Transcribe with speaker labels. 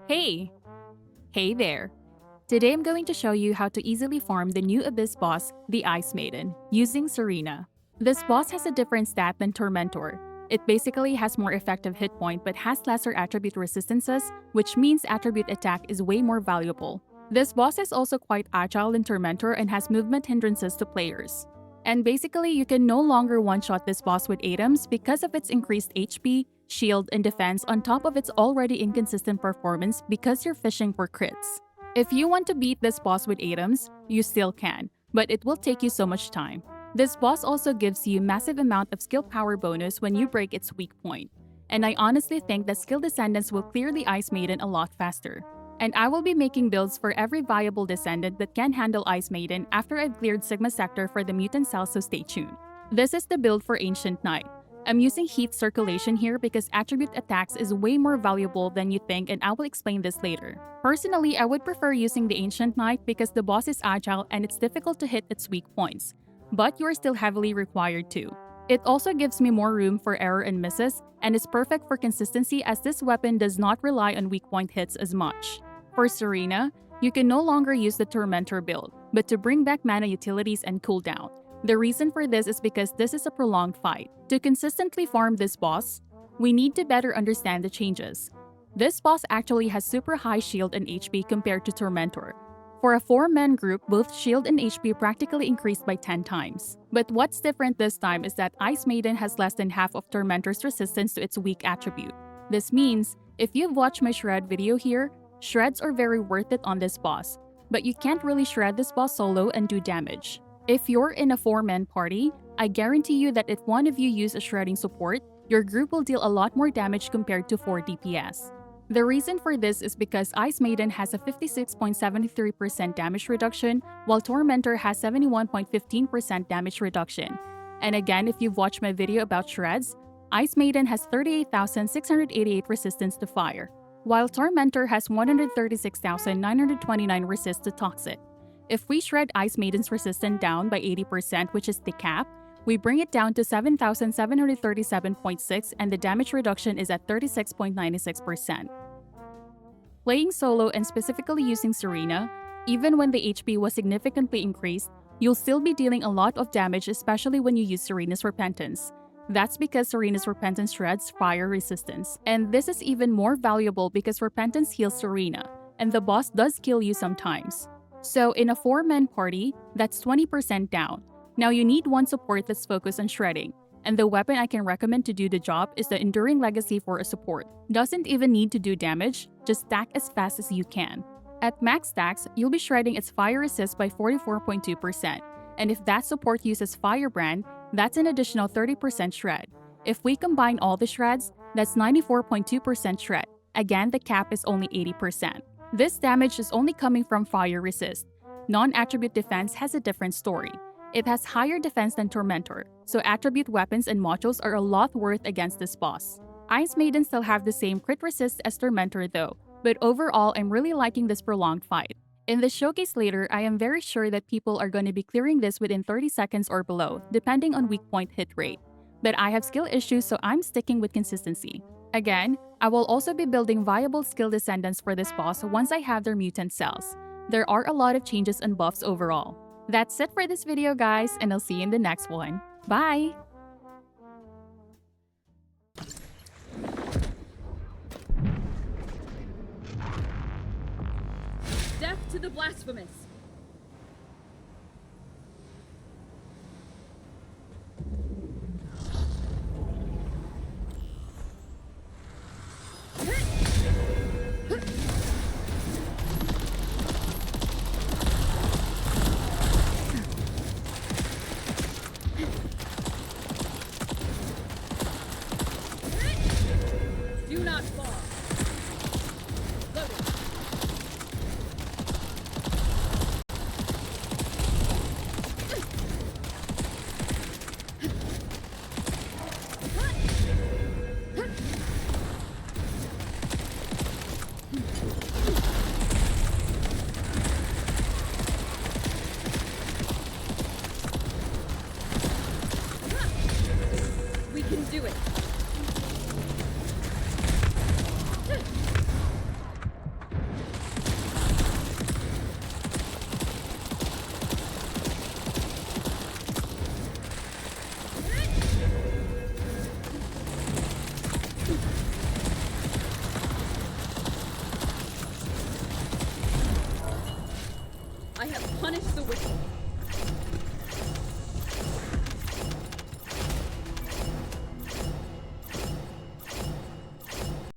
Speaker 1: Hey! Hey there! Today I'm going to show you how to easily farm the new Abyss boss, the Ice Maiden, using Serena. This boss has a different stat than Tormentor. It basically has more effective hit point but has lesser attribute resistances, which means attribute attack is way more valuable. This boss is also quite agile than Tormentor and has movement hindrances to players. And basically, you can no longer one-shot this boss with items because of its increased HP, shield, and defense on top of its already inconsistent performance because you're fishing for crits. If you want to beat this boss with items, you still can, but it will take you so much time. This boss also gives you massive amount of skill power bonus when you break its weak point. And I honestly think that skill Descendants will clear the Ice Maiden a lot faster. And I will be making builds for every viable Descendant that can handle Ice Maiden after I've cleared Sigma Sector for the mutant cells, so stay tuned. This is the build for Ancient Knight. I'm using heat circulation here because attribute attacks is way more valuable than you think, and I will explain this later. Personally, I would prefer using the Ancient Knight because the boss is agile and it's difficult to hit its weak points, but you are still heavily required to. It also gives me more room for error and misses, and is perfect for consistency as this weapon does not rely on weak point hits as much. For Serena, you can no longer use the Tormentor build, but to bring back mana utilities and cooldown. The reason for this is because this is a prolonged fight. To consistently farm this boss, we need to better understand the changes. This boss actually has super high shield and HP compared to Tormentor. For a 4-man group, both shield and HP practically increased by 10 times. But what's different this time is that Ice Maiden has less than half of Tormentor's resistance to its weak attribute. This means, if you've watched my shred video here, shreds are very worth it on this boss, but you can't really shred this boss solo and do damage. If you're in a 4-man party, I guarantee you that if one of you use a shredding support, your group will deal a lot more damage compared to 4 DPS. The reason for this is because Ice Maiden has a 56.73% damage reduction, while Tormentor has 71.15% damage reduction. And again, if you've watched my video about shreds, Ice Maiden has 38,688 resistance to fire, while Tormentor has 136,929 resist to toxic. If we shred Ice Maiden's resistance down by 80%, which is the cap, we bring it down to 7,737.6 and the damage reduction is at 36.96%. Playing solo and specifically using Serena, even when the HP was significantly increased, you'll still be dealing a lot of damage, especially when you use Serena's Repentance. That's because Serena's Repentance shreds fire resistance. And this is even more valuable because Repentance heals Serena, and the boss does kill you sometimes. So in a 4-man party, that's 20% down. Now you need one support that's focused on shredding, and the weapon I can recommend to do the job is the Enduring Legacy for a support. Doesn't even need to do damage, just stack as fast as you can. At max stacks, you'll be shredding its fire resist by 44.2%, and if that support uses Firebrand, that's an additional 30% shred. If we combine all the shreds, that's 94.2% shred. Again, the cap is only 80%. This damage is only coming from fire resist. Non-attribute defense has a different story. It has higher defense than Tormentor, so attribute weapons and modules are a lot worth against this boss. Ice Maiden still have the same crit resist as Tormentor though, but overall I'm really liking this prolonged fight. In the showcase later, I am very sure that people are going to be clearing this within 30 seconds or below, depending on weak point hit rate. But I have skill issues, so I'm sticking with consistency. Again, I will also be building viable skill Descendants for this boss once I have their mutant cells. There are a lot of changes and buffs overall. That's it for this video, guys, and I'll see you in the next one. Bye!
Speaker 2: Death to the blasphemous! Do not fall. Loaded. We can do it. I have punished the wicked.